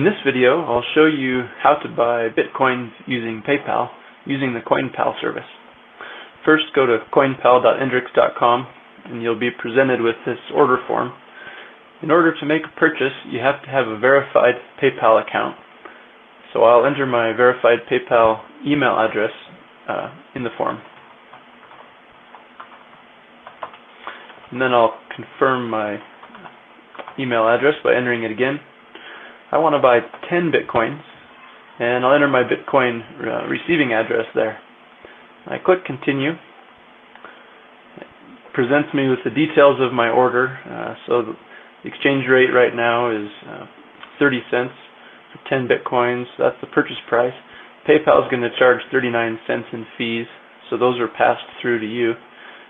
In this video, I'll show you how to buy Bitcoins using PayPal, using the CoinPal service. First, go to coinpal.endrix.com and you'll be presented with this order form. In order to make a purchase, you have to have a verified PayPal account. So I'll enter my verified PayPal email address in the form. And then I'll confirm my email address by entering it again. I want to buy 10 Bitcoins, and I'll enter my Bitcoin receiving address there. I click continue. It presents me with the details of my order. So the exchange rate right now is 30 cents for 10 Bitcoins. That's the purchase price. PayPal is going to charge 39 cents in fees, so those are passed through to you.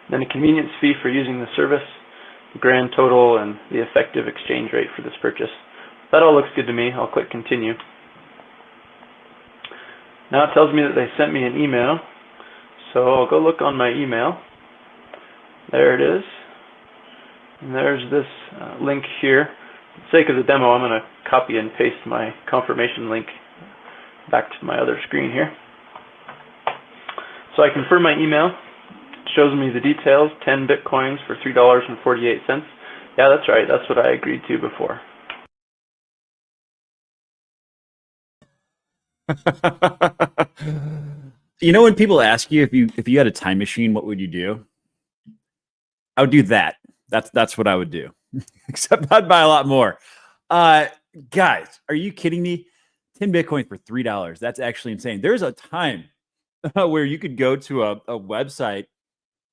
Then a convenience fee for using the service, the grand total, and the effective exchange rate for this purchase. That all looks good to me. I'll click continue. Now it tells me that they sent me an email, so I'll go look on my email. There it is. And there's this link here. For the sake of the demo, I'm going to copy and paste my confirmation link back to my other screen here. So I confirm my email. It shows me the details, 10 Bitcoins for $3.48. Yeah, that's right. That's what I agreed to before. You know, when people ask you if you had a time machine, what would you do? I would do that. That's what I would do. Except I'd buy a lot more. Guys, are you kidding me? 10 Bitcoin for $3. That's actually insane. There's a time where you could go to a website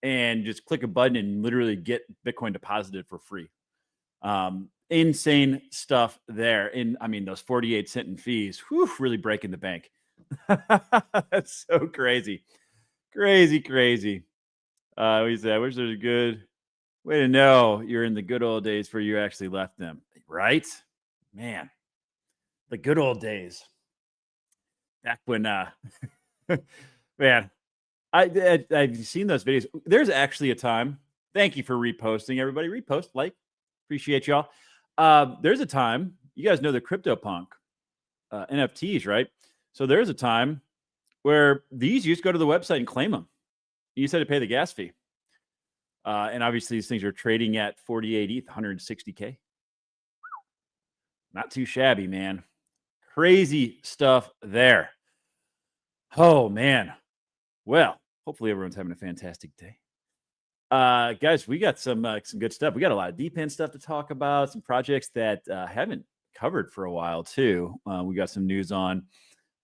and just click a button and literally get Bitcoin deposited for free. Insane stuff there. And I mean, those 48 cent in fees, really breaking the bank. That's so crazy. Crazy. We said, I wish there's a good way to know you're in the good old days where you actually left them. Right? Man, the good old days. Back when, man, I've seen those videos. There's actually a time. Thank you for reposting, everybody. Repost, like, appreciate y'all. There's a time, you guys know the CryptoPunk NFTs, right? So there's a time where these you just go to the website and claim them. You just had to pay the gas fee. And obviously these things are trading at 48 ETH, 160K. Not too shabby, man. Crazy stuff there. Oh, man. Well, hopefully everyone's having a fantastic day. Guys, we got some good stuff. We got a lot of deep end stuff to talk about, some projects that haven't covered for a while too. We got some news on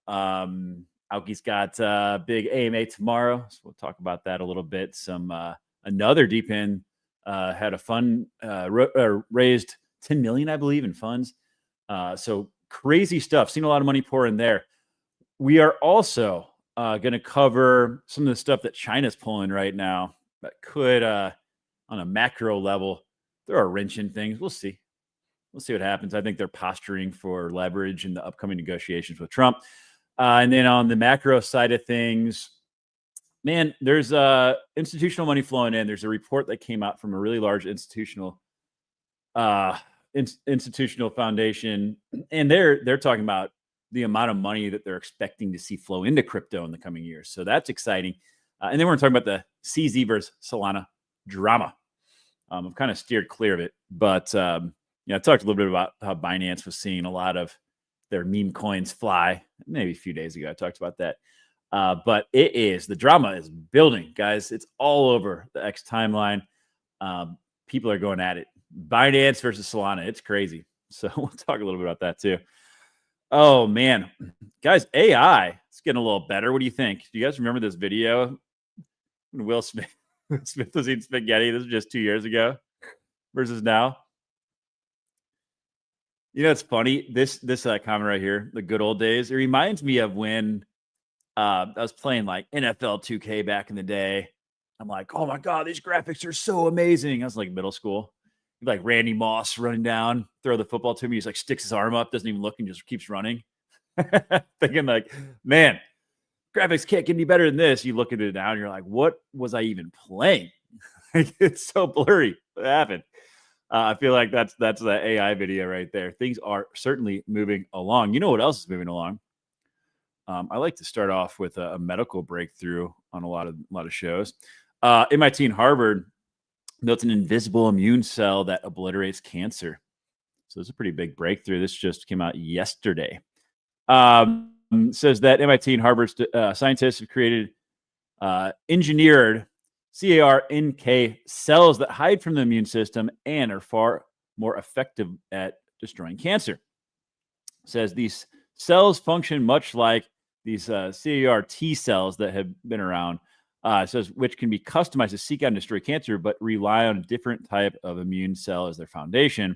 Aoki's got big AMA tomorrow, so we'll talk about that a little bit. Some another deep end had a fund raised 10 million, I believe, in funds. So crazy stuff. Seen a lot of money pour in there. We are also going to cover some of the stuff that China's pulling right now that could, on a macro level, throw a wrench in things. We'll see. We'll see what happens. I think they're posturing for leverage in the upcoming negotiations with Trump. And then on the macro side of things, man, there's institutional money flowing in. There's a report that came out from a really large institutional foundation, and they're talking about the amount of money that they're expecting to see flow into crypto in the coming years. So that's exciting. And then we're talking about the CZ versus Solana drama. I've kind of steered clear of it, but I talked a little bit about how Binance was seeing a lot of their meme coins fly. Maybe a few days ago, I talked about that. But the drama is building, guys. It's all over the X timeline. People are going at it. Binance versus Solana. It's crazy. So we'll talk a little bit about that too. Oh, man. Guys, AI, it's getting a little better. What do you think? Do you guys remember this video? When Will Smith was eating spaghetti. This was just 2 years ago versus now. You know, it's funny. This comment right here, the good old days. It reminds me of when I was playing like NFL 2K back in the day. I'm like, oh my God, these graphics are so amazing. I was like middle school. Like Randy Moss running down, throw the football to me. He's like sticks his arm up, doesn't even look, and just keeps running. Thinking like, man, graphics can't get any better than this. You look at it now and you're like, what was I even playing? It's so blurry. What happened? I feel like that's the AI video right there. Things are certainly moving along. You know what else is moving along? I like to start off with a medical breakthrough on a lot of shows. MIT and Harvard built an invisible immune cell that obliterates cancer. So it's a pretty big breakthrough. This just came out yesterday. Says that MIT and Harvard scientists have created engineered CAR-NK cells that hide from the immune system and are far more effective at destroying cancer. Says these cells function much like these CAR-T cells that have been around. Says which can be customized to seek out and destroy cancer, but rely on a different type of immune cell as their foundation.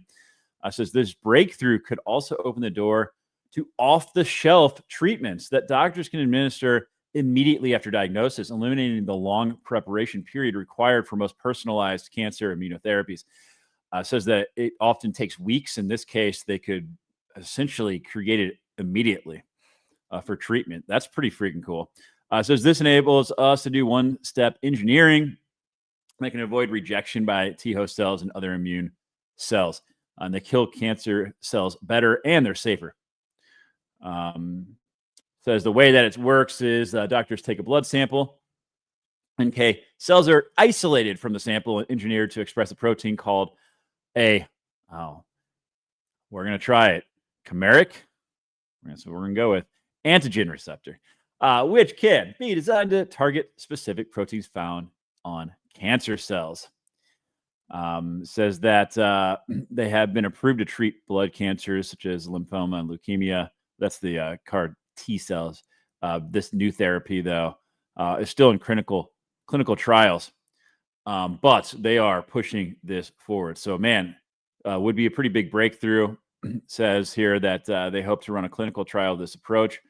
Says this breakthrough could also open the door to off-the-shelf treatments that doctors can administer immediately after diagnosis, eliminating the long preparation period required for most personalized cancer immunotherapies. Says that it often takes weeks. In this case, they could essentially create it immediately for treatment. That's pretty freaking cool. Says this enables us to do one-step engineering that can avoid rejection by T-host cells and other immune cells. And they kill cancer cells better and they're safer. Says the way that it works is doctors take a blood sample. NK cells are isolated from the sample and engineered to express a protein called we're going to try it. Chimeric. That's what we're going to go with. Antigen receptor, which can be designed to target specific proteins found on cancer cells. Says that they have been approved to treat blood cancers such as lymphoma and leukemia. That's the CAR T cells. This new therapy, though, is still in clinical trials, but they are pushing this forward. So, man, would be a pretty big breakthrough. Says here that they hope to run a clinical trial of this approach,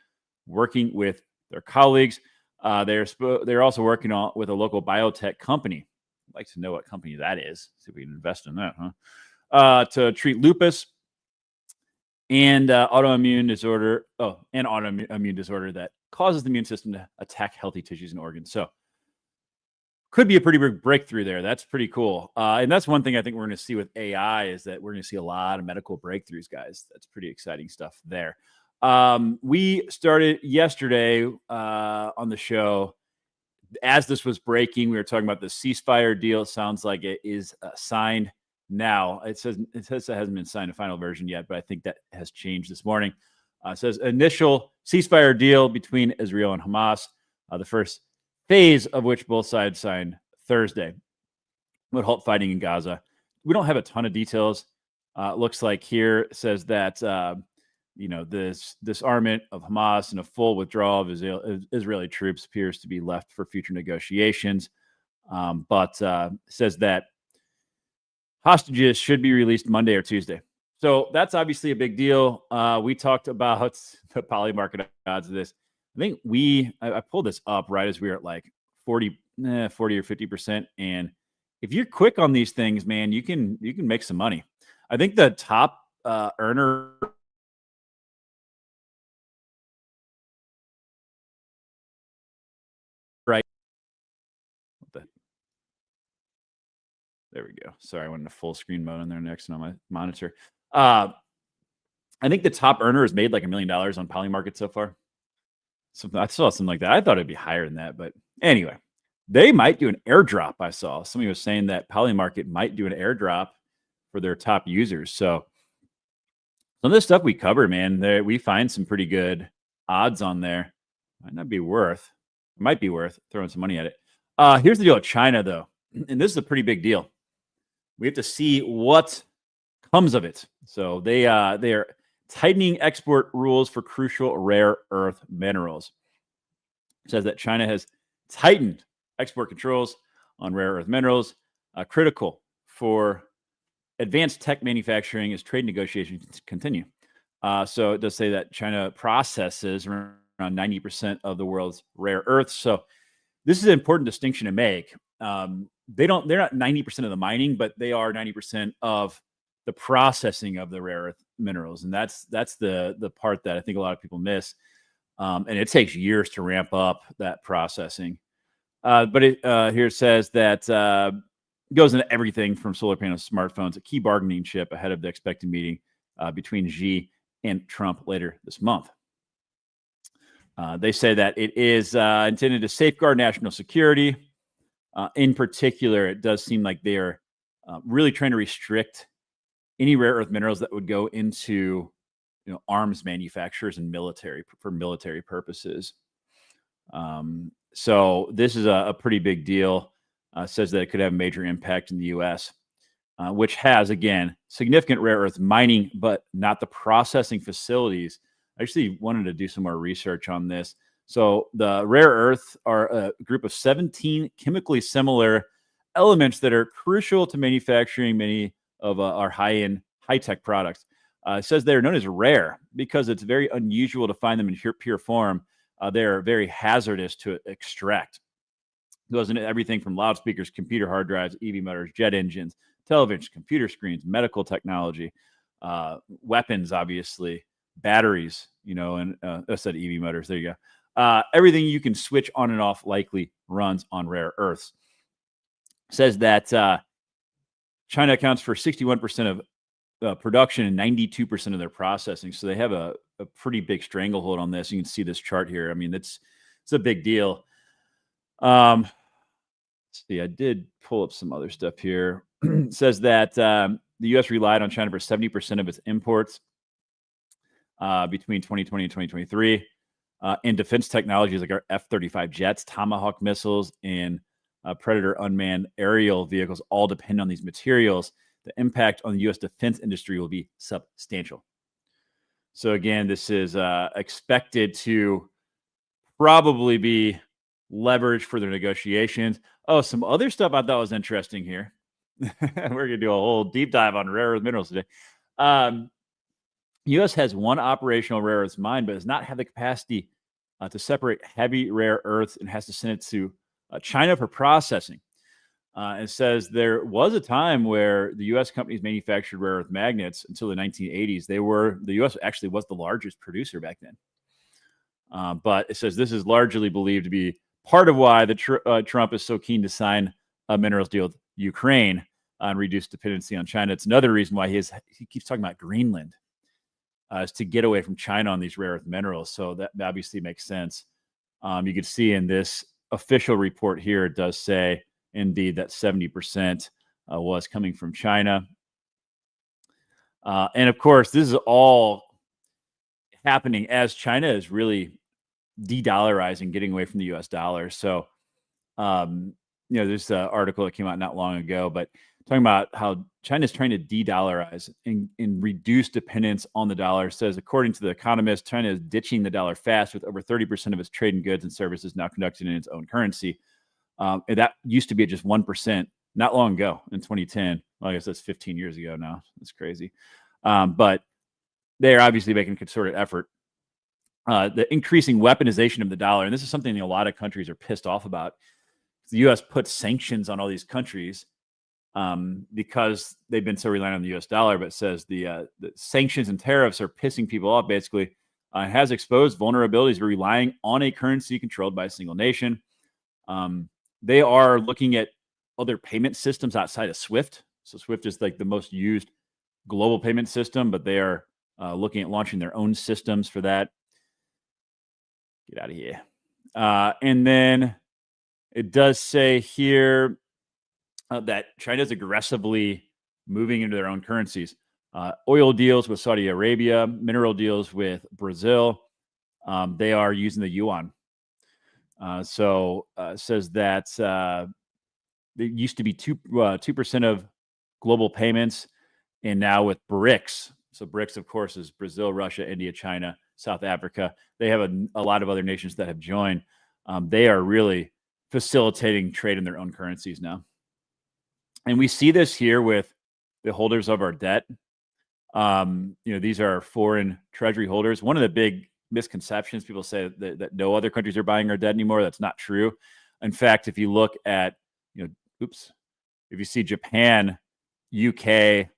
working with their colleagues. They're also working with a local biotech company. I'd like to know what company that is. See if we can invest in that, to treat lupus and autoimmune disorder. And autoimmune disorder that causes the immune system to attack healthy tissues and organs. So could be a pretty big breakthrough there. That's pretty cool. And that's one thing I think we're going to see with AI is that we're going to see a lot of medical breakthroughs, guys. That's pretty exciting stuff there. We started yesterday on the show. As this was breaking, we were talking about the ceasefire deal. It sounds like it is signed now. It says it hasn't been signed, a final version yet, but I think that has changed this morning. It says initial ceasefire deal between Israel and Hamas, the first phase of which both sides signed Thursday, would halt fighting in Gaza. We don't have a ton of details. Looks like here it says that this disarmament of Hamas and a full withdrawal of Israeli troops appears to be left for future negotiations. But says that hostages should be released Monday or Tuesday. So that's obviously a big deal. We talked about the Polymarket odds of this. I think I pulled this up right as we were at like 40 or 50%. And if you're quick on these things, man, you can make some money. I think the top earner right. There we go. Sorry, I went into full screen mode on there next on my monitor. I think the top earner has made like $1 million on Polymarket so far. I saw something like that. I thought it'd be higher than that, but anyway, they might do an airdrop. I saw somebody was saying that Polymarket might do an airdrop for their top users. So some of the stuff we cover, man, we find some pretty good odds on there. Might be worth throwing some money at it. Here's the deal with China, though, and this is a pretty big deal. We have to see what comes of it. So they are tightening export rules for crucial rare earth minerals. It says that China has tightened export controls on rare earth minerals, critical for advanced tech manufacturing as trade negotiations continue. So it does say that China processes around 90% of the world's rare earths. So this is an important distinction to make. They're not 90% of the mining, but they are 90% of the processing of the rare earth minerals. And that's the part that I think a lot of people miss. And it takes years to ramp up that processing. But here it says that goes into everything from solar panels to smartphones, a key bargaining chip ahead of the expected meeting between Xi and Trump later this month. They say that it is intended to safeguard national security. In particular, it does seem like they are really trying to restrict any rare earth minerals that would go into arms manufacturers and military for military purposes. So this is a pretty big deal. Says that it could have a major impact in the U.S., which has, again, significant rare earth mining, but not the processing facilities. I actually wanted to do some more research on this. So the rare earth are a group of 17 chemically similar elements that are crucial to manufacturing many of our high-end, high-tech products. It says they're known as rare because it's very unusual to find them in pure form. They're very hazardous to extract. It goes into everything from loudspeakers, computer hard drives, EV motors, jet engines, televisions, computer screens, medical technology, weapons, obviously, batteries, and I said EV motors. There you go. Everything you can switch on and off likely runs on rare earths. Says that China accounts for 61% of production and 92% of their processing. So they have a pretty big stranglehold on this. You can see this chart here. I mean, it's a big deal. Let's see, I did pull up some other stuff here. It says that the U.S. relied on China for 70% of its imports between 2020 and 2023. In defense technologies like our F-35 jets, Tomahawk missiles, and Predator unmanned aerial vehicles all depend on these materials. The impact on the U.S. defense industry will be substantial. So again, this is expected to probably be leverage for their negotiations. Oh, some other stuff I thought was interesting here. We're going to do a whole deep dive on rare earth minerals today. U.S. has one operational rare earths mine, but does not have the capacity to separate heavy rare earths and has to send it to China for processing. It says there was a time where the U.S. companies manufactured rare earth magnets until the 1980s. The U.S. actually was the largest producer back then. But it says this is largely believed to be part of why Trump is so keen to sign a minerals deal with Ukraine and reduce dependency on China. It's another reason why he keeps talking about Greenland, is to get away from China on these rare earth minerals. So that obviously makes sense. You can see in this official report here, it does say indeed that 70% was coming from China. And of course, this is all happening as China is really de-dollarizing, getting away from the US dollar. So, there's an article that came out not long ago, but talking about how China is trying to de-dollarize and reduce dependence on the dollar. It says, according to The Economist, China is ditching the dollar fast, with over 30% of its trade in goods and services now conducted in its own currency. And that used to be at just 1% not long ago in 2010. Well, I guess that's 15 years ago now. That's crazy. But they're obviously making a concerted effort. The increasing weaponization of the dollar, and this is something a lot of countries are pissed off about. The U.S. puts sanctions on all these countries because they've been so reliant on the U.S. dollar, but says the sanctions and tariffs are pissing people off, basically. Has exposed vulnerabilities of relying on a currency controlled by a single nation. They are looking at other payment systems outside of SWIFT. So SWIFT is like the most used global payment system, but they are looking at launching their own systems for that. Get out of here. And then it does say here that China is aggressively moving into their own currencies. Oil deals with Saudi Arabia, mineral deals with Brazil. They are using the yuan. So it says that it used to be 2% of global payments, and now with BRICS. So BRICS, of course, is Brazil, Russia, India, China, South Africa. They have a lot of other nations that have joined. They are really facilitating trade in their own currencies now. And we see this here with the holders of our debt. These are foreign treasury holders. One of the big misconceptions, people say that no other countries are buying our debt anymore. That's not true. In fact, if you look at, if you see Japan, UK,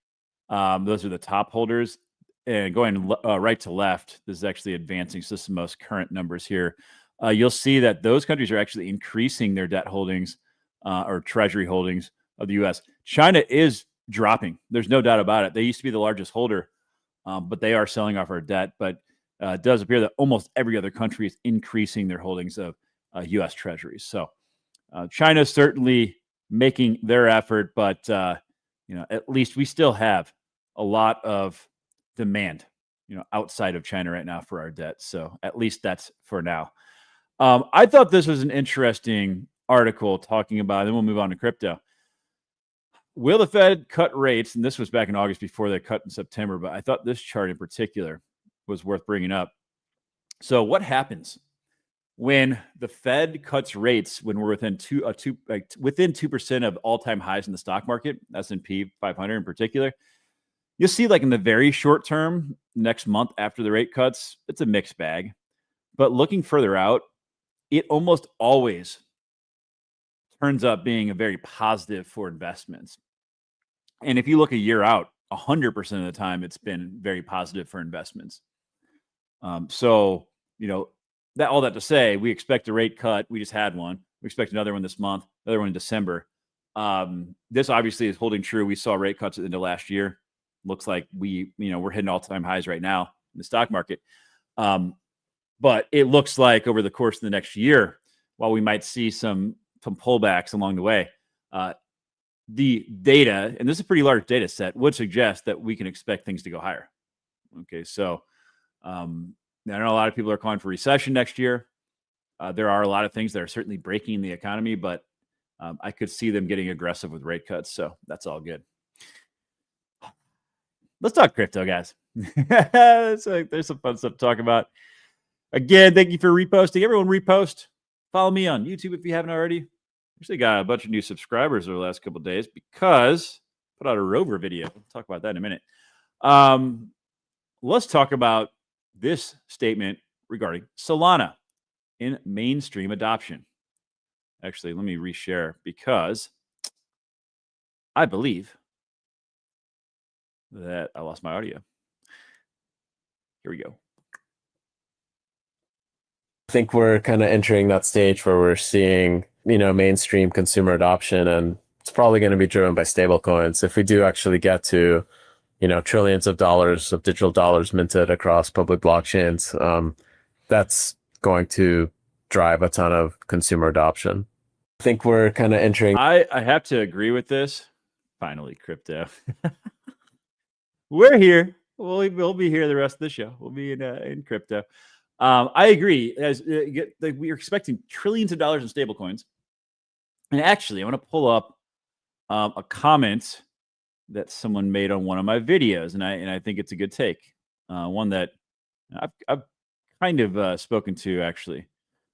those are the top holders. And going right to left, this is actually advancing. So this is the most current numbers here. You'll see that those countries are actually increasing their debt holdings or treasury holdings of the U.S. China is dropping. There's no doubt about it. They used to be the largest holder, but they are selling off our debt. But it does appear that almost every other country is increasing their holdings of U.S. treasuries. So China is certainly making their effort, but at least we still have a lot of demand, outside of China right now for our debt. So at least that's for now. I thought this was an interesting article talking about, and then we'll move on to crypto. Will the Fed cut rates? And this was back in August before they cut in September, but I thought this chart in particular was worth bringing up. So what happens when the Fed cuts rates when we're within 2% of all-time highs in the stock market, S&P 500 in particular? You'll see, like, in the very short term, next month after the rate cuts, it's a mixed bag. But looking further out, it almost always turns up being a very positive for investments. And if you look a year out, 100% of the time, it's been very positive for investments. So, all that to say, we expect a rate cut. We just had one. We expect another one this month, another one in December. This obviously is holding true. We saw rate cuts at the end of last year. Looks like we're hitting all-time highs right now in the stock market. But it looks like over the course of the next year, while we might see some pullbacks along the way, the data, and this is a pretty large data set, would suggest that we can expect things to go higher. Okay, so I know a lot of people are calling for recession next year. There are a lot of things that are certainly breaking the economy, but I could see them getting aggressive with rate cuts. So that's all good. Let's talk crypto, guys. There's some fun stuff to talk about. Again, thank you for reposting. Everyone repost. Follow me on YouTube if you haven't already. Actually got a bunch of new subscribers over the last couple of days because I put out a rover video. We'll talk about that in a minute. Let's talk about this statement regarding Solana in mainstream adoption. Actually, let me reshare because I believe that I lost my audio. Here we go. I think we're kind of entering that stage where we're seeing, mainstream consumer adoption, and it's probably going to be driven by stablecoins. If we do actually get to, trillions of dollars of digital dollars minted across public blockchains, that's going to drive a ton of consumer adoption. I think we're kind of entering. I have to agree with this. Finally, crypto. We're here. We'll be here the rest of the show. We'll be in crypto. I agree. As we're expecting trillions of dollars in stablecoins, and actually, I want to pull up a comment that someone made on one of my videos, and I think it's a good take. One that I've kind of spoken to actually,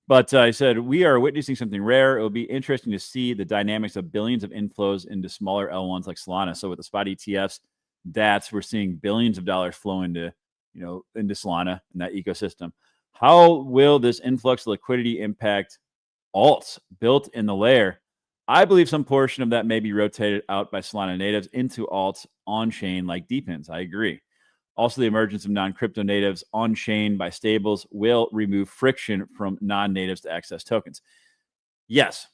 but I said we are witnessing something rare. It will be interesting to see the dynamics of billions of inflows into smaller L1s like Solana. So with the spot ETFs, we're seeing billions of dollars flow into Solana and that ecosystem. How will this influx of liquidity impact alts built in the layer? I believe some portion of that may be rotated out by Solana natives into alts on-chain like DePINs. I agree. Also, the emergence of non-crypto natives on-chain by stables will remove friction from non-natives to access tokens. Yes,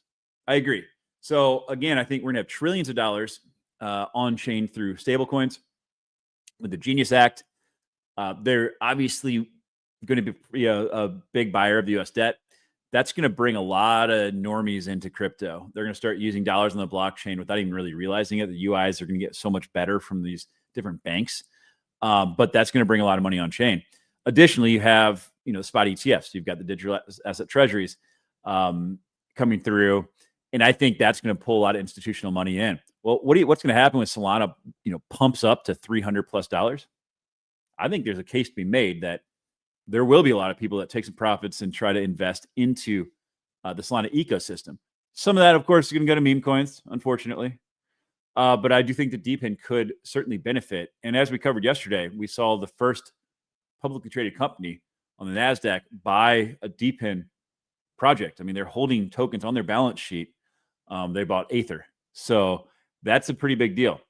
I agree. So again, I think we're going to have trillions of dollars on-chain through stablecoins with the Genius Act. They're obviously going to be a big buyer of the U.S. debt. That's going to bring a lot of normies into crypto. They're going to start using dollars on the blockchain without even really realizing it. The UIs are going to get so much better from these different banks, but that's going to bring a lot of money on chain. Additionally, you have spot ETFs. You've got the digital asset treasuries coming through, and I think that's going to pull a lot of institutional money in. Well, what's going to happen when Solana pumps up to $300+? I think there's a case to be made that there will be a lot of people that take some profits and try to invest into the Solana ecosystem. Some of that, of course, is going to go to meme coins, unfortunately. But I do think that DePIN could certainly benefit. And as we covered yesterday, we saw the first publicly traded company on the NASDAQ buy a DePIN project. I mean, they're holding tokens on their balance sheet. They bought Aether. So that's a pretty big deal.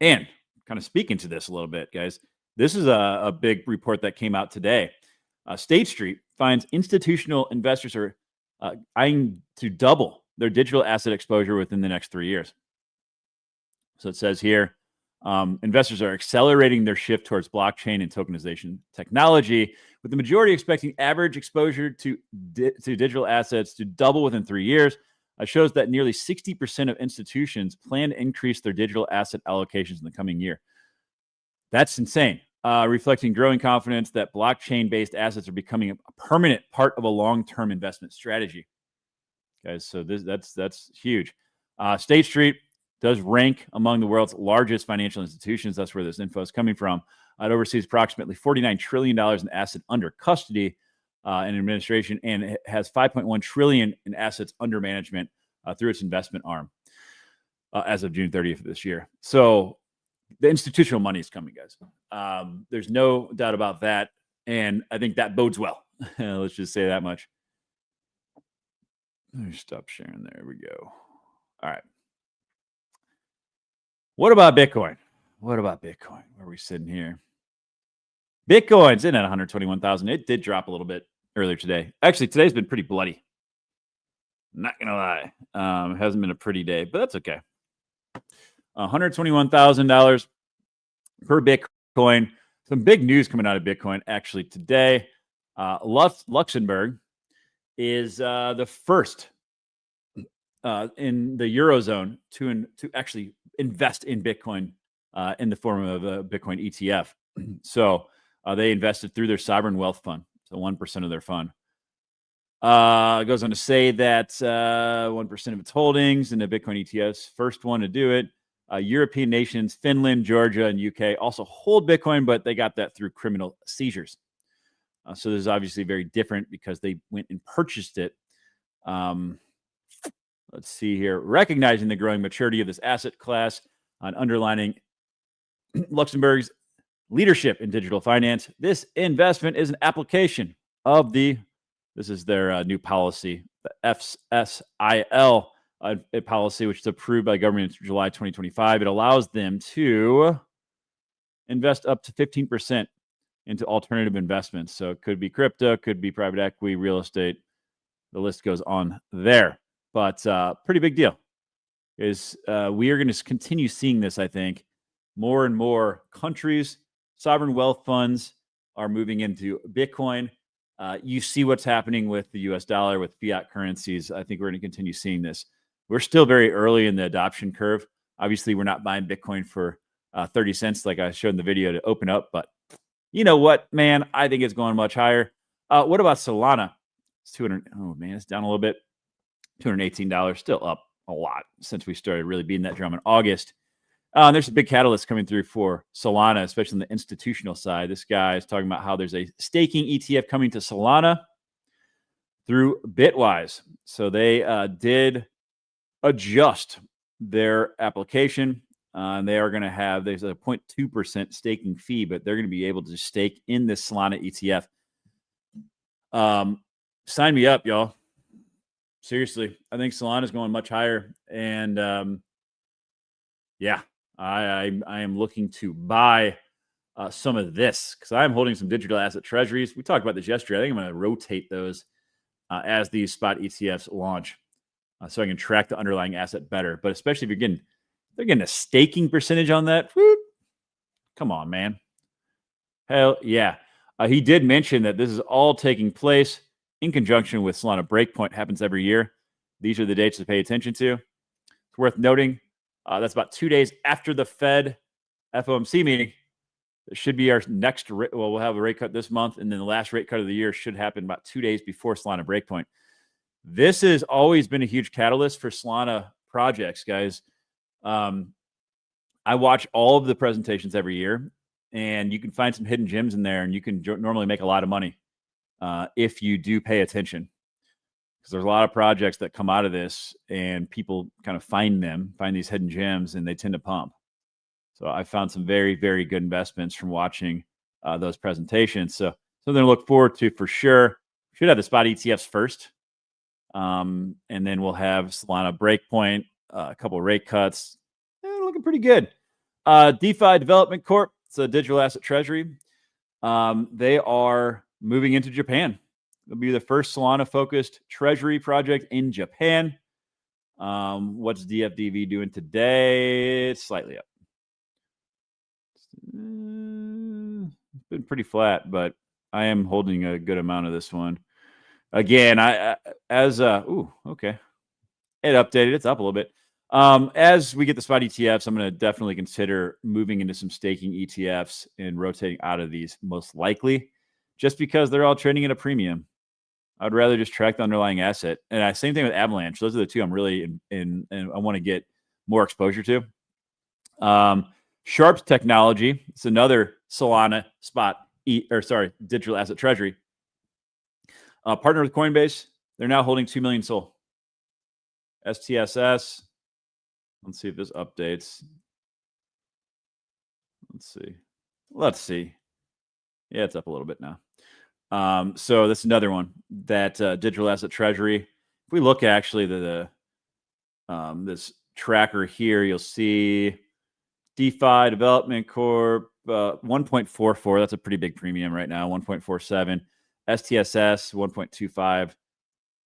And kind of speaking to this a little bit, guys, this is a big report that came out today. State Street finds institutional investors are eyeing to double their digital asset exposure within the next 3 years. So it says here, investors are accelerating their shift towards blockchain and tokenization technology, with the majority expecting average exposure to digital assets to double within 3 years. It shows that nearly 60% of institutions plan to increase their digital asset allocations in the coming year. That's insane, reflecting growing confidence that blockchain-based assets are becoming a permanent part of a long-term investment strategy. Guys, so that's huge. State Street does rank among the world's largest financial institutions. That's where this info is coming from. It oversees approximately $49 trillion in assets under custody and administration, and it has $5.1 trillion in assets under management through its investment arm as of June 30th of this year. So the institutional money is coming, guys. There's no doubt about that, and I think that bodes well. Let's just say that much. Let me stop sharing. There we go. All right. What about Bitcoin? What about Bitcoin? Where are we sitting here? Bitcoin's in at 121,000. It did drop a little bit earlier today. Actually, today's been pretty bloody. Not going to lie. It hasn't been a pretty day, but that's okay. $121,000 per Bitcoin. Some big news coming out of Bitcoin actually today. Luxembourg is the first in the Eurozone to actually invest in Bitcoin in the form of a Bitcoin ETF. So they invested through their sovereign wealth fund, so 1% of their fund. It goes on to say that 1% of its holdings in the Bitcoin ETFs, first one to do it. European nations, Finland, Georgia, and UK also hold Bitcoin, but they got that through criminal seizures. So this is obviously very different because they went and purchased it. Let's see here. Recognizing the growing maturity of this asset class and underlining Luxembourg's leadership in digital finance, this investment is an application of this is their new policy, the FSIL policy, which is approved by the government in July 2025. It allows them to invest up to 15% into alternative investments. So it could be crypto, could be private equity, real estate. The list goes on there. But pretty big deal is we are going to continue seeing this, I think. More and more countries, sovereign wealth funds are moving into Bitcoin. You see what's happening with the US dollar, with fiat currencies. I think we're going to continue seeing this. We're still very early in the adoption curve. Obviously, we're not buying Bitcoin for 30 cents like I showed in the video to open up. But you know what, man? I think it's going much higher. What about Solana? It's 200. Oh, man, it's down a little bit. $218, still up a lot since we started really beating that drum in August. There's a big catalyst coming through for Solana, especially on the institutional side. This guy is talking about how there's a staking ETF coming to Solana through Bitwise. So they did adjust their application. And they are going to have, there's a 0.2% staking fee, but they're going to be able to stake in this Solana ETF. Sign me up, y'all. Seriously, I think Solana is going much higher. And yeah, I am looking to buy some of this because I'm holding some digital asset treasuries. We talked about this yesterday. I think I'm going to rotate those as these spot ETFs launch so I can track the underlying asset better. But especially if they're getting a staking percentage on that. Whoop. Come on, man. Hell yeah. He did mention that this is all taking place in conjunction with Solana Breakpoint. Happens every year. These are the dates to pay attention to. It's worth noting that's about 2 days after the Fed FOMC meeting. It should be our next we'll have a rate cut this month, and then the last rate cut of the year should happen about 2 days before Solana Breakpoint. This has always been a huge catalyst for Solana projects, guys. I watch all of the presentations every year, and you can find some hidden gems in there, and you can normally make a lot of money if you do pay attention. Because there's a lot of projects that come out of this, and people kind of find these hidden gems, and they tend to pump. So I found some very, very good investments from watching those presentations. So something to look forward to for sure. Should have the spot ETFs first. And then we'll have Solana Breakpoint, a couple of rate cuts. Looking pretty good. DeFi Development Corp. It's a digital asset treasury. They are moving into Japan. It'll be the first Solana-focused treasury project in Japan. What's DFDV doing today? It's slightly up. It's been pretty flat, but I am holding a good amount of this one. Again, okay. It updated. It's up a little bit. As we get the spot ETFs, I'm going to definitely consider moving into some staking ETFs and rotating out of these most likely, just because they're all trading at a premium. I'd rather just track the underlying asset. And same thing with Avalanche. Those are the two I'm really in and I want to get more exposure to. Sharps Technology. It's another Solana spot, digital asset treasury. Partner with Coinbase. They're now holding 2 million SOL. STSS. Let's see if this updates. Let's see. Yeah, it's up a little bit now. So that's another one, that digital asset treasury. If we look actually the this tracker here, you'll see DeFi Development Corp 1.44. That's a pretty big premium right now. 1.47. STSS 1.25.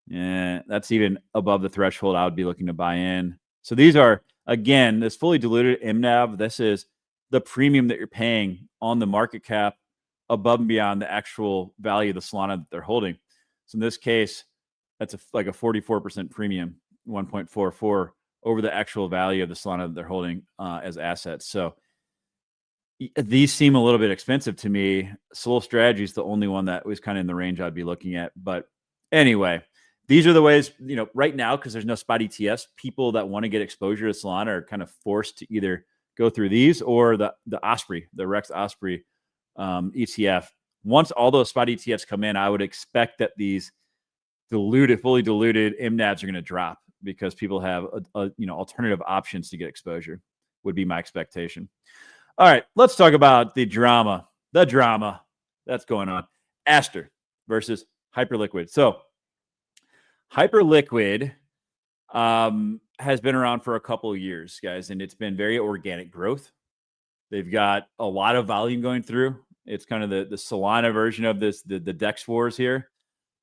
Yeah, that's even above the threshold I would be looking to buy in. So these are, again, this fully diluted MNAV. This is the premium that you're paying on the market cap above and beyond the actual value of the Solana that they're holding. So in this case, that's like a 44% premium, 1.44 over the actual value of the Solana that they're holding as assets. So these seem a little bit expensive to me. Sol Strategy is the only one that was kind of in the range I'd be looking at. But anyway, these are the ways, right now, because there's no spot ETFs, people that want to get exposure to Solana are kind of forced to either go through these or the Osprey, the Rex Osprey ETF. Once all those spot ETFs come in, I would expect that these fully diluted MNAVs are going to drop because people have alternative options to get exposure, would be my expectation. All right, let's talk about the drama that's going on. Aster versus Hyperliquid. So Hyperliquid has been around for a couple of years, guys, and it's been very organic growth. They've got a lot of volume going through. It's kind of the Solana version of this, the DEX wars here.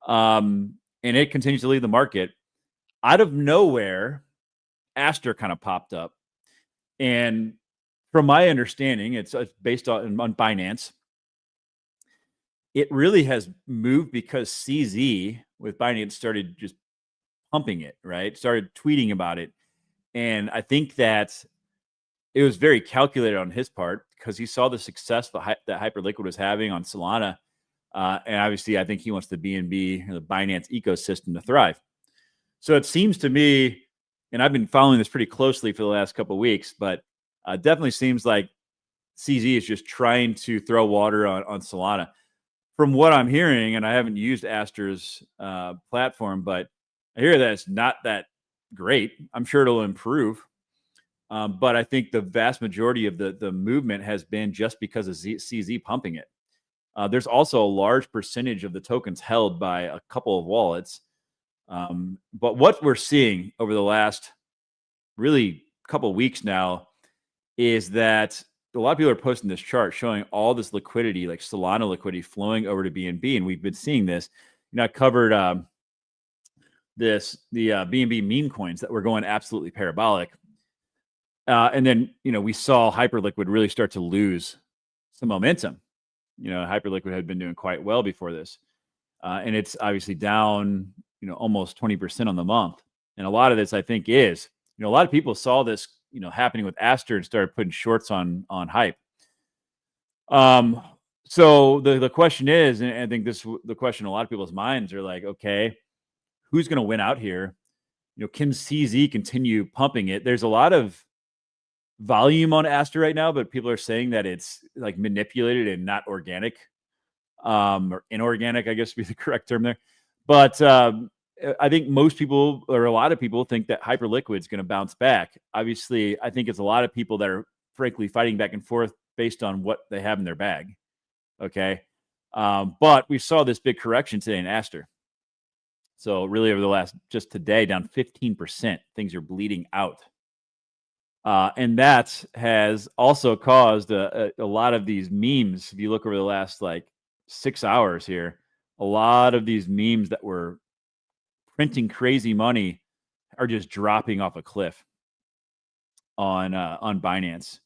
And it continues to lead the market. Out of nowhere, Aster kind of popped up. And from my understanding, it's based on Binance. It really has moved because CZ with Binance started just pumping it, right? Started tweeting about it. And I think that it was very calculated on his part because he saw the success that Hyperliquid was having on Solana. And obviously, I think he wants the BNB, the Binance ecosystem to thrive. So it seems to me, and I've been following this pretty closely for the last couple of weeks, but definitely seems like CZ is just trying to throw water on Solana. From what I'm hearing, and I haven't used Aster's platform, but I hear that it's not that great. I'm sure it'll improve. But I think the vast majority of the movement has been just because of CZ pumping it. There's also a large percentage of the tokens held by a couple of wallets. But what we're seeing over the last really couple of weeks now is that a lot of people are posting this chart showing all this liquidity, like Solana liquidity, flowing over to BNB. And we've been seeing this. I covered the BNB meme coins that were going absolutely parabolic. And then, we saw Hyperliquid really start to lose some momentum. Hyperliquid had been doing quite well before this. And it's obviously down, almost 20% on the month. And a lot of this, I think, is, a lot of people saw this, happening with Aster and started putting shorts on Hype. So the question is, and I think the question in a lot of people's minds are like, okay, who's going to win out here? Can CZ continue pumping it? There's a lot of volume on Aster right now, but people are saying that it's like manipulated and not organic, or inorganic, I guess would be the correct term there. But I think most people, or a lot of people, think that Hyperliquid is going to bounce back. Obviously, I think it's a lot of people that are frankly fighting back and forth based on what they have in their bag. Okay. But we saw this big correction today in Aster. So really over the last, just today, down 15%, things are bleeding out. And that has also caused a lot of these memes. If you look over the last 6 hours here, a lot of these memes that were printing crazy money are just dropping off a cliff on Binance.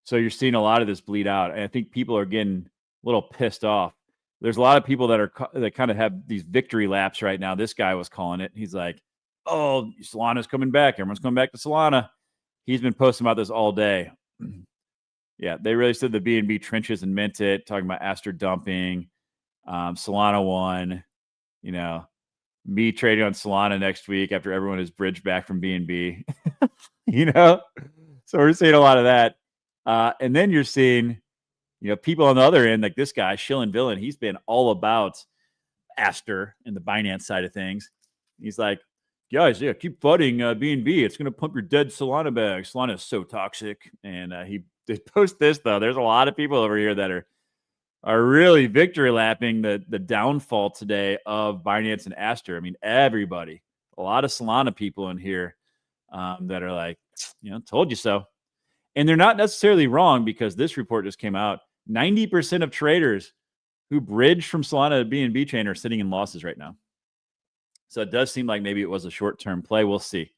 So you're seeing a lot of this bleed out, and I think people are getting a little pissed off. There's a lot of people that kind of have these victory laps right now. This guy was calling it. He's like, "Oh, Solana's coming back. Everyone's coming back to Solana." He's been posting about this all day. Yeah, they really stood the BNB trenches and meant it, talking about Aster dumping, Solana won, you know, me trading on Solana next week after everyone is bridged back from BNB, you know? So we're seeing a lot of that. And then you're seeing, you know, people on the other end, like this guy, Shillin Villain, he's been all about Aster and the Binance side of things. He's like, guys, yeah, keep flooding BNB. It's going to pump your dead Solana bag. Solana is so toxic. And he did post this, though. There's a lot of people over here that are really victory lapping the downfall today of Binance and Aster. I mean, everybody, a lot of Solana people in here that are like, you know, told you so. And they're not necessarily wrong, because this report just came out. 90% of traders who bridged from Solana to BNB chain are sitting in losses right now. So it does seem like maybe it was a short-term play. We'll see.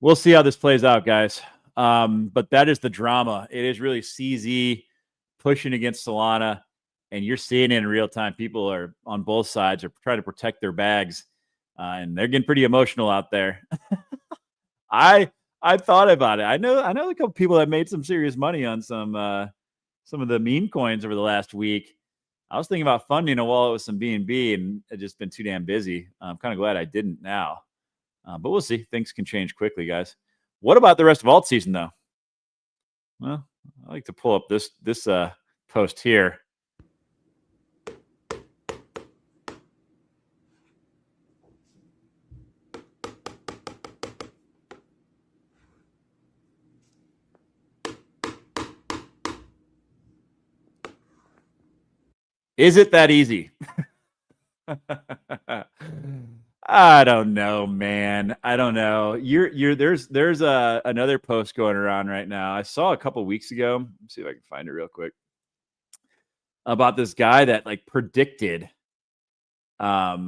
We'll see how this plays out, guys. But that is the drama. It is really CZ pushing against Solana, and you're seeing it in real time. People are on both sides are trying to protect their bags, and they're getting pretty emotional out there. I thought about it. I know a couple people that made some serious money on some of the meme coins over the last week. I was thinking about funding a wallet with some BNB, and it's just been too damn busy. I'm kind of glad I didn't now, but we'll see. Things can change quickly, guys. What about the rest of alt season, though? Well, I like to pull up this post here. Is it that easy? I don't know, man. I don't know. There's another post going around right now. I saw a couple weeks ago. Let's see if I can find it real quick. About this guy that like predicted. Oh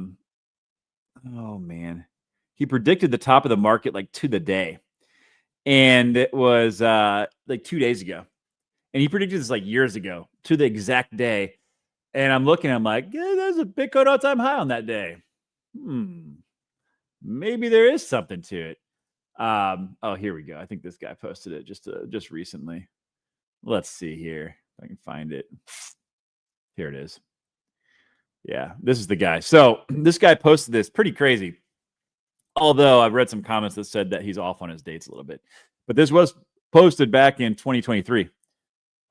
man, he predicted the top of the market like to the day, and it was like 2 days ago, and he predicted this like years ago to the exact day. And I'm looking, I'm like, yeah, there's a Bitcoin all-time high on that day. Maybe there is something to it. Oh, here we go. I think this guy posted it just recently. Let's see here if I can find it. Here it is. Yeah, this is the guy. So this guy posted this, pretty crazy. Although I've read some comments that said that he's off on his dates a little bit. But this was posted back in 2023.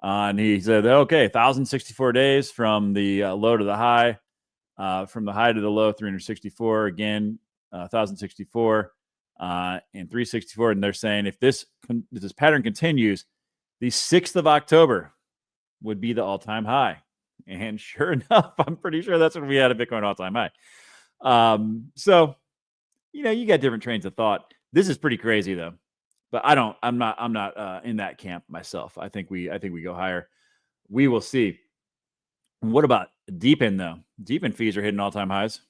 And he said, okay, 1,064 days from the low to the high, from the high to the low, 364. Again, 1,064 and 364. And they're saying if this pattern continues, the 6th of October would be the all-time high. And sure enough, I'm pretty sure that's when we had a Bitcoin all-time high. So, you know, you got different trains of thought. This is pretty crazy, though. But I'm not in that camp myself. I think we go higher. We will see. What about DeepIn though? DeepIn fees are hitting all-time highs.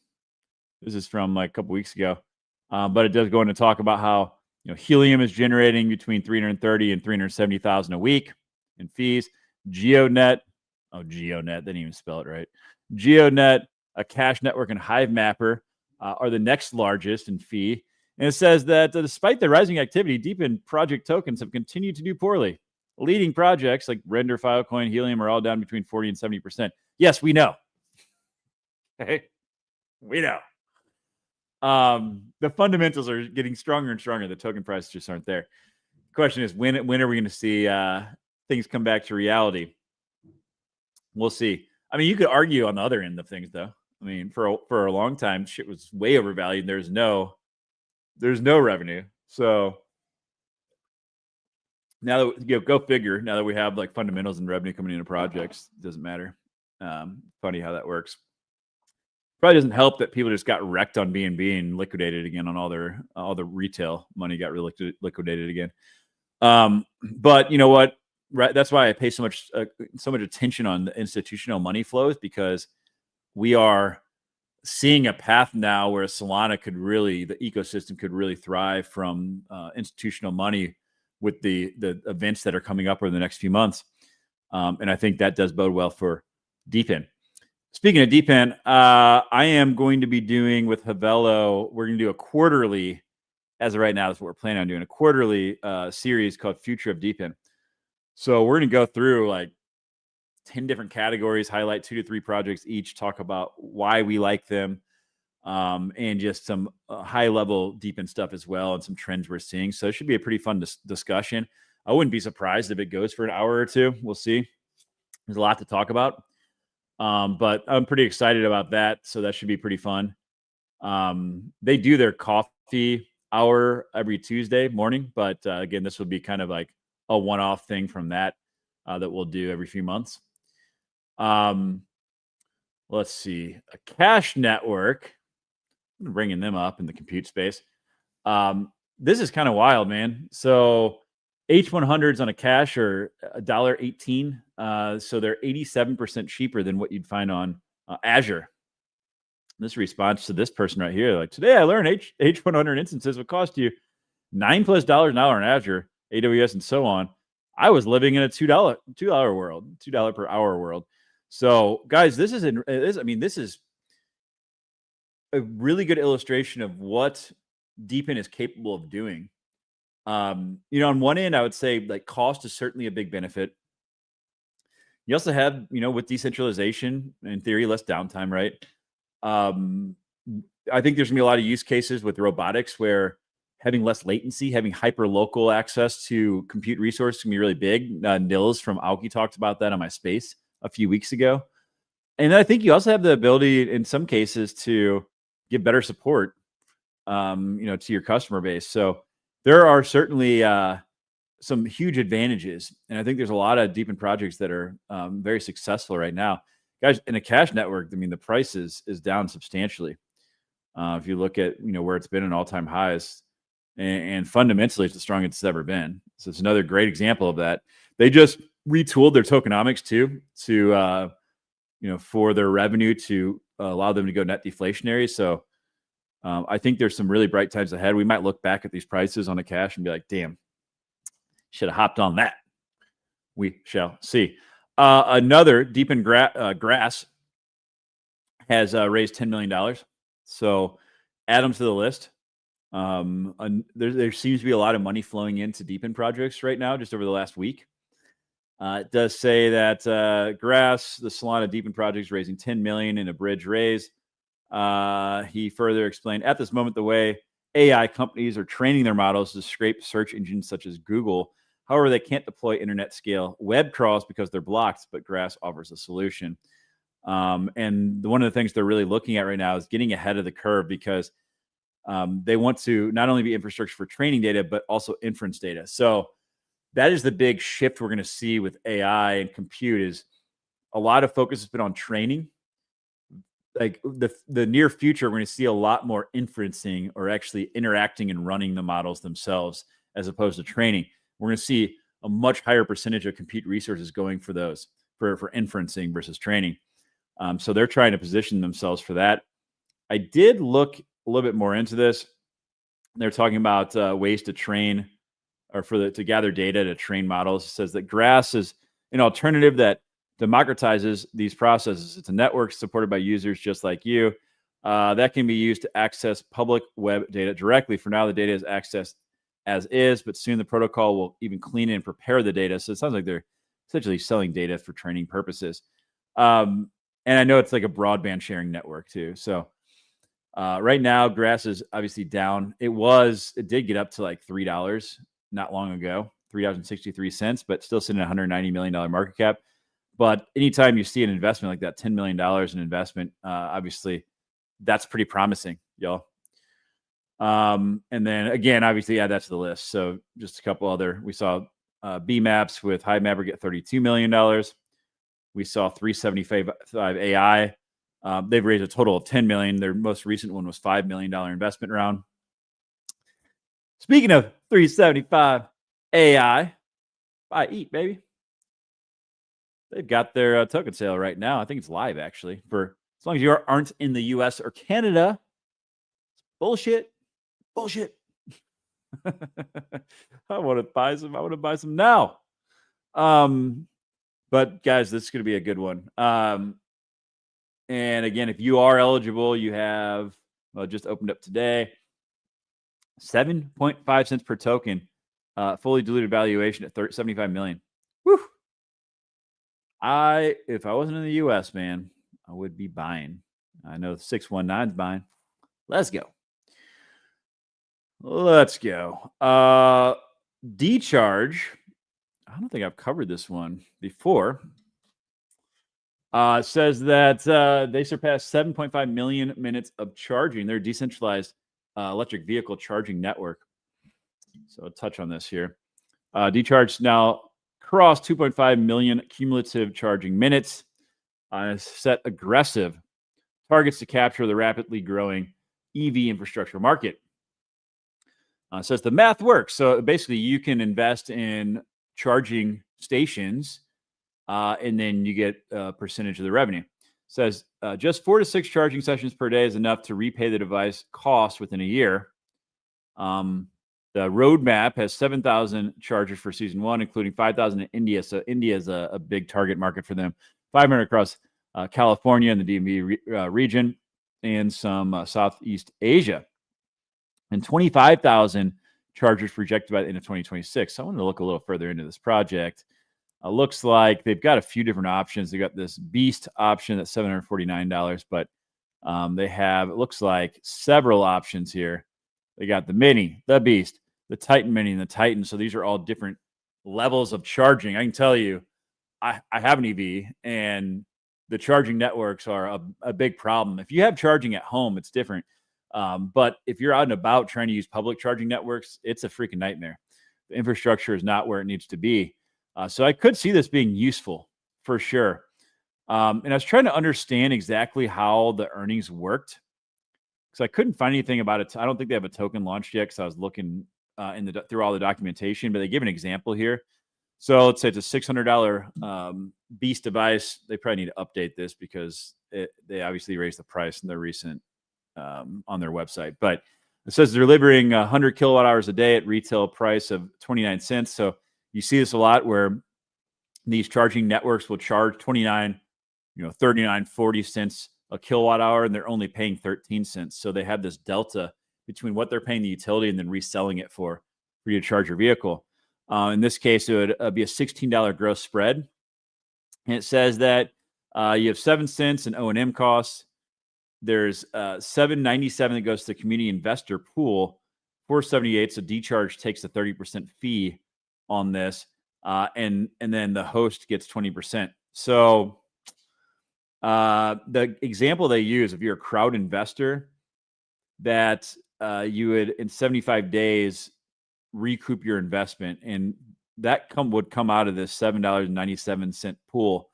This is from like a couple weeks ago. But it does go into talk about how, you know, Helium is generating between 330 and 370,000 a week in fees. GeoNet, they didn't even spell it right. GeoNet, a Cash Network, and Hive Mapper are the next largest in fee. And it says that despite the rising activity, DeepIn project tokens have continued to do poorly. Leading projects like Render, Filecoin, Helium are all down between 40 and 70%. Yes, we know. Okay, we know. The fundamentals are getting stronger and stronger. The token prices just aren't there. The question is, when are we going to see things come back to reality? We'll see. I mean, you could argue on the other end of things, though. I mean, for a long time, shit was way overvalued. There's no revenue. So now that, you know, go figure. Now that we have like fundamentals and revenue coming into projects, it doesn't matter. Funny how that works. Probably doesn't help that people just got wrecked on BNB and liquidated again on all the retail money got liquidated again. But you know what? Right, that's why I pay so much attention on the institutional money flows, because we are seeing a path now where Solana could really, the ecosystem could really thrive from institutional money with the events that are coming up over the next few months. And I think that does bode well for DePIN. Speaking of DePIN, I am going to be doing with Havelo, we're going to do a quarterly, as of right now, that's what we're planning on doing, a quarterly series called Future of DePIN. So we're going to go through like 10 different categories, highlight 2 to 3 projects each, talk about why we like them, and just some high-level DePIN stuff as well, and some trends we're seeing. So it should be a pretty fun discussion. I wouldn't be surprised if it goes for an hour or two. We'll see. There's a lot to talk about, but I'm pretty excited about that. So that should be pretty fun. They do their coffee hour every Tuesday morning, but again, this will be kind of like a one-off thing from that that we'll do every few months. Let's see, a Cash Network. I'm bringing them up in the compute space. This is kind of wild, man. So H100s on a Cash are $1.18. So they're 87% cheaper than what you'd find on Azure. This response to this person right here, like, today I learned H100 instances would cost you $9+ an hour in Azure, AWS, and so on. I was living in a $2 world, $2 per hour world. So, guys, this is a really good illustration of what DePIN is capable of doing. On one end, I would say like cost is certainly a big benefit. You also have, with decentralization, in theory, less downtime, right? I think there's gonna be a lot of use cases with robotics where having less latency, having hyper local access to compute resources can be really big. Nils from Aoki talked about that on my space a few weeks ago. And I think you also have the ability in some cases to give better support, to your customer base. So there are certainly some huge advantages. And I think there's a lot of DePIN projects that are very successful right now. Guys, in a Cash Network, the price is down substantially. If you look at, where it's been in all-time highs, and fundamentally it's the strongest it's ever been. So it's another great example of that. They just retooled their tokenomics too, to, for their revenue to allow them to go net deflationary. So I think there's some really bright times ahead. We might look back at these prices on a Cash and be like, damn, should have hopped on that. We shall see. Another DePIN Grass has raised $10 million. So add them to the list. There seems to be a lot of money flowing into DePIN projects right now, just over the last week. It does say that Grass, the Solana DePIN project, is raising $10 million in a bridge raise. He further explained, at this moment, the way AI companies are training their models to scrape search engines such as Google. However, they can't deploy internet scale web crawls because they're blocked, but Grass offers a solution. And one of the things they're really looking at right now is getting ahead of the curve, because they want to not only be infrastructure for training data, but also inference data. So that is the big shift we're going to see with AI and compute. Is a lot of focus has been on training. Like the near future, we're going to see a lot more inferencing, or actually interacting and running the models themselves, as opposed to training. We're going to see a much higher percentage of compute resources going for those, for inferencing versus training. So they're trying to position themselves for that. I did look a little bit more into this. They're talking about ways to train, or to gather data to train models. It says that Grass is an alternative that democratizes these processes. It's a network supported by users just like you that can be used to access public web data directly. For now, the data is accessed as is, but soon the protocol will even clean and prepare the data. So it sounds like they're essentially selling data for training purposes. And I know it's like a broadband sharing network too. So right now, Grass is obviously down. It did get up to like $3 not long ago, $3.63, but still sitting at $190 million market cap. But anytime you see an investment like that, $10 million in investment, obviously that's pretty promising, y'all. And then again, obviously add that to the list. So just a couple other, we saw BMaps with High Maverick at $32 million. We saw 375 AI. They've raised a total of $10 million. Their most recent one was $5 million investment round. Speaking of 375 AI, buy eat, baby. They've got their token sale right now. I think it's live actually for As long as you aren't in the US or Canada, bullshit. I want to buy some now. But guys, this is going to be a good one. And again, if you are eligible, you have just opened up today, 7.5 cents per token, fully diluted valuation at 75 million. Woo! If I wasn't in the US, man, I would be buying. I know 619's buying. Let's go. D-Charge. I don't think I've covered this one before. Says that they surpassed 7.5 million minutes of charging. They're a decentralized electric vehicle charging network. So I'll touch on this here. D-Charge now crossed 2.5 million cumulative charging minutes. Set aggressive targets to capture the rapidly growing EV infrastructure market. Says the math works. So basically, you can invest in charging stations, and then you get a percentage of the revenue. Says just 4 to 6 charging sessions per day is enough to repay the device cost within a year. The roadmap has 7,000 chargers for season 1, including 5,000 in India. So India is a big target market for them. 500 across California and the DMV region, and some Southeast Asia. And 25,000 chargers projected by the end of 2026. So I wanted to look a little further into this project. Looks like they've got a few different options. They got this Beast option that's $749, but they have, it looks like, several options here. They got the Mini, the Beast, the Titan Mini, and the Titan. So these are all different levels of charging. I can tell you, I have an EV, and the charging networks are a big problem. If you have charging at home, it's different. But if you're out and about trying to use public charging networks, it's a freaking nightmare. The infrastructure is not where it needs to be. So I could see this being useful for sure. And I was trying to understand exactly how the earnings worked, because I couldn't find anything about it. I don't think they have a token launched yet, because I was looking through all the documentation, but they give an example here. So let's say it's a $600 Beast device. They probably need to update this because they obviously raised the price in their recent on their website. But it says they're delivering 100 kilowatt hours a day at retail price of 29 cents. So you see this a lot where these charging networks will charge 29, 39, 40 cents a kilowatt hour, and they're only paying 13 cents. So they have this delta between what they're paying the utility and then reselling it for you to charge your vehicle. In this case, it would be a $16 gross spread. And it says that you have 7 cents in O&M costs. There's $7.97 that goes to the community investor pool, $4.78. So D-Charge takes a 30% fee on this, and then the host gets 20%. So the example they use, if you're a crowd investor, that you would in 75 days recoup your investment, and that would come out of this $7.97 pool.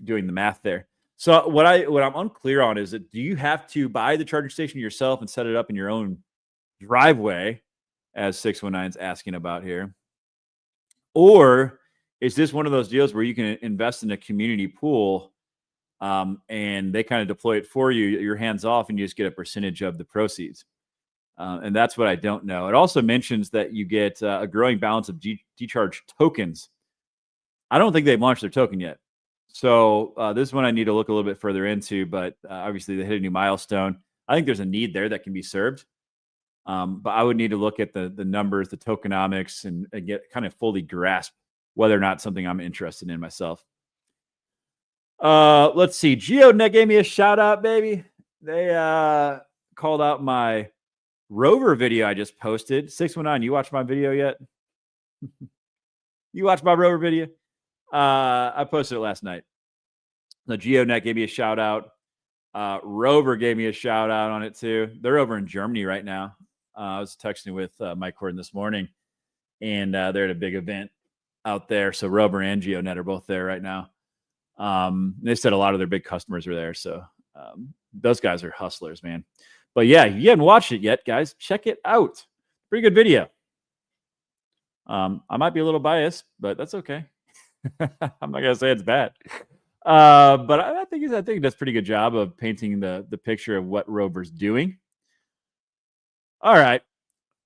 Doing the math there. So what I'm unclear on is that, do you have to buy the charging station yourself and set it up in your own driveway, as 619 is asking about here? Or is this one of those deals where you can invest in a community pool, and they kind of deploy it for you, you're hands off, and you just get a percentage of the proceeds? And that's what I don't know. It also mentions that you get a growing balance of D-Charge tokens. I don't think they've launched their token yet. So this one I need to look a little bit further into, but obviously they hit a new milestone. I think there's a need there that can be served. But I would need to look at the numbers, the tokenomics, and get kind of fully grasp whether or not something I'm interested in myself. Let's see. GeoNet gave me a shout out, baby. They called out my Rover video I just posted. 619, you watched my video yet? You watched my Rover video? I posted it last night. The GeoNet gave me a shout out. Rover gave me a shout out on it too. They're over in Germany right now. I was texting with Mike Gordon this morning, and they're at a big event out there. So Rover and GeoNet are both there right now. They said a lot of their big customers are there. So those guys are hustlers, man. But yeah, you haven't watched it yet, guys. Check it out. Pretty good video. I might be a little biased, but that's okay. I'm not going to say it's bad. But I think he does a pretty good job of painting the picture of what Rover's doing. All right.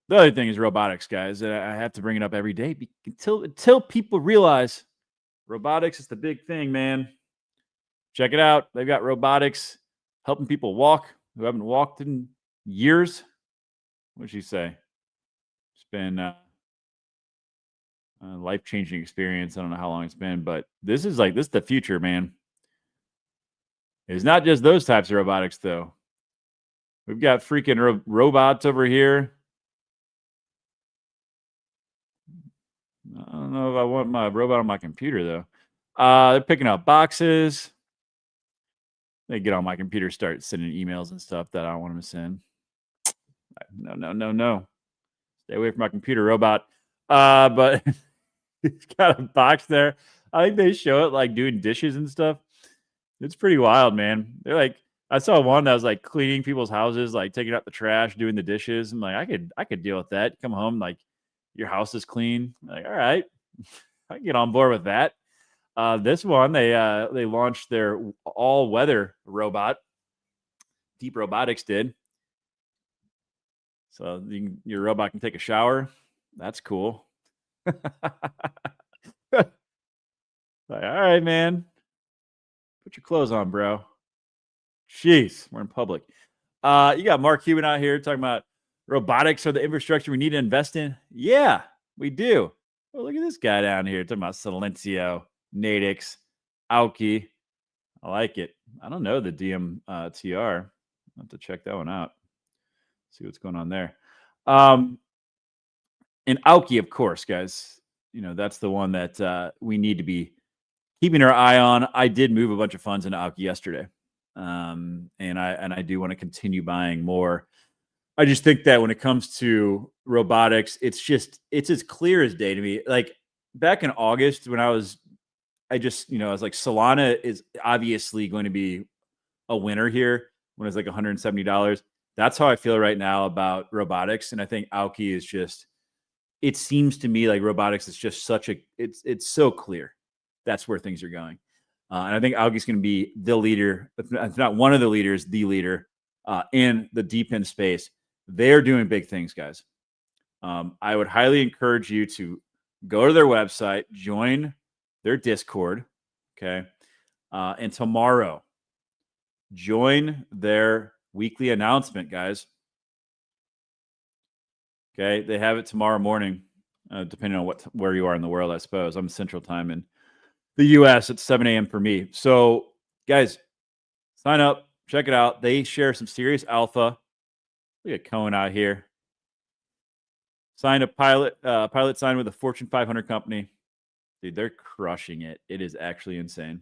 The other thing is robotics, guys. I have to bring it up every day until people realize robotics is the big thing, man. Check it out. They've got robotics helping people walk who haven't walked in years. What'd you say? It's been a life-changing experience. I don't know how long it's been, but this is the future, man. It's not just those types of robotics, though. We've got freaking robots over here. I don't know if I want my robot on my computer, though. They're picking up boxes. They get on my computer, start sending emails and stuff that I don't want them to send. No. Stay away from my computer, robot. But it's got a box there. I think they show it like doing dishes and stuff. It's pretty wild, man. They're like, I saw one that was like cleaning people's houses, like taking out the trash, doing the dishes. I'm like, I could deal with that. Come home, like your house is clean. I'm like, all right, I can get on board with that. This one, they launched their all-weather robot. Deep Robotics did. So your robot can take a shower. That's cool. Like, all right, man. Put your clothes on, bro. Jeez, we're in public. You got Mark Cuban out here talking about robotics are the infrastructure we need to invest in. Yeah, we do. Oh, look at this guy down here talking about Silencio, Nadix, Aoki. I like it. I don't know the DMTR. I'll have to check that one out. See what's going on there. And Aoki, of course, guys. You know, that's the one that we need to be keeping our eye on. I did move a bunch of funds into Aoki yesterday. And I do want to continue buying more. I just think that when it comes to robotics, it's as clear as day to me. Like back in August when I was like, Solana is obviously going to be a winner here when it's like $170. That's how I feel right now about robotics. And I think Aoki is it seems to me like robotics is just it's so clear. That's where things are going. And I think Aoki is going to be the leader, if not one of the leaders, the leader in the DePIN space. They're doing big things, guys. I would highly encourage you to go to their website, join their Discord, okay? And tomorrow, join their weekly announcement, guys. Okay, they have it tomorrow morning, depending on where you are in the world, I suppose. I'm Central Time in the U.S. It's 7 a.m. for me. So, guys, sign up, check it out. They share some serious alpha. Look at Cohen out here. Signed a pilot signed with a Fortune 500 company. Dude, they're crushing it. It is actually insane.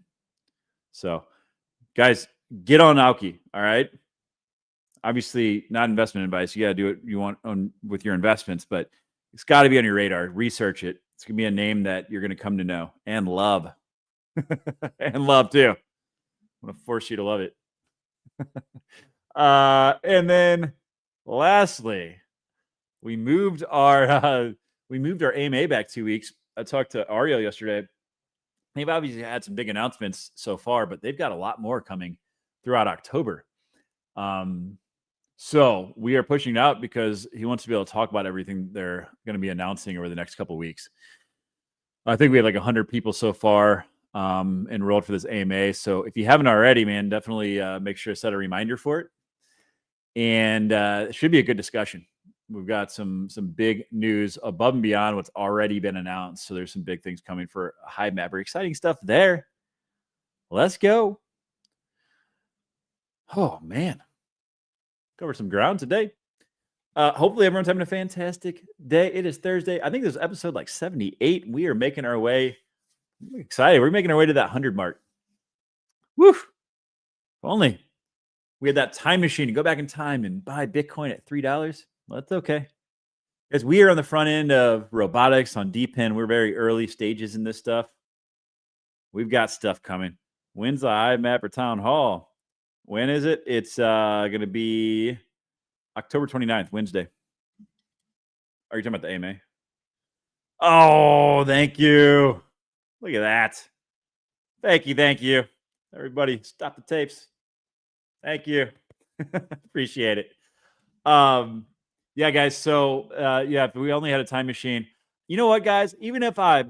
So, guys, get on Aoki, all right? Obviously, not investment advice. You got to do what you want with your investments, but it's got to be on your radar. Research it. It's going to be a name that you're going to come to know and love. And love, too. I'm going to force you to love it. And then, lastly, we moved our AMA back 2 weeks. I talked to Ariel yesterday. They've obviously had some big announcements so far, but they've got a lot more coming throughout October. So we are pushing it out because he wants to be able to talk about everything they're going to be announcing over the next couple of weeks. I think we have like 100 people so far enrolled for this AMA. So if you haven't already, man, definitely make sure to set a reminder for it. And it should be a good discussion. We've got some big news above and beyond what's already been announced. So there's some big things coming for HiveMap. Exciting stuff there. Let's go. Oh, man. Cover some ground today. Hopefully everyone's having a fantastic day. It is Thursday. I think this is episode like 78. We are making our way. I'm excited. We're making our way to that 100 mark. Woo! If only we had that time machine to go back in time and buy Bitcoin at $3. Well, that's okay. As we are on the front end of robotics on DePIN, we're very early stages in this stuff. We've got stuff coming. When's the HiveMap or Town Hall? When is it? It's going to be October 29th, Wednesday. Are you talking about the AMA? Oh, thank you. Look at that. Thank you. Everybody, stop the tapes. Thank you. Appreciate it. Yeah, guys. So yeah, if we only had a time machine, you know what, guys? Even if I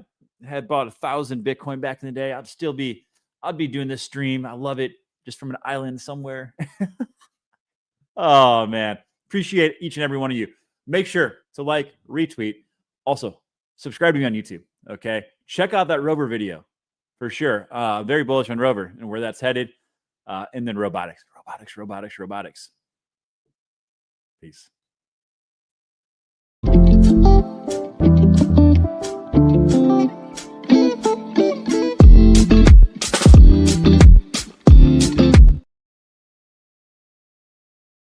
had bought 1,000 Bitcoin back in the day, I'd be doing this stream. I love it, just from an island somewhere. Oh man, appreciate each and every one of you. Make sure to like, retweet, also subscribe to me on YouTube. Okay, check out that Rover video for sure. Very bullish on Rover and where that's headed. And then robotics. Peace.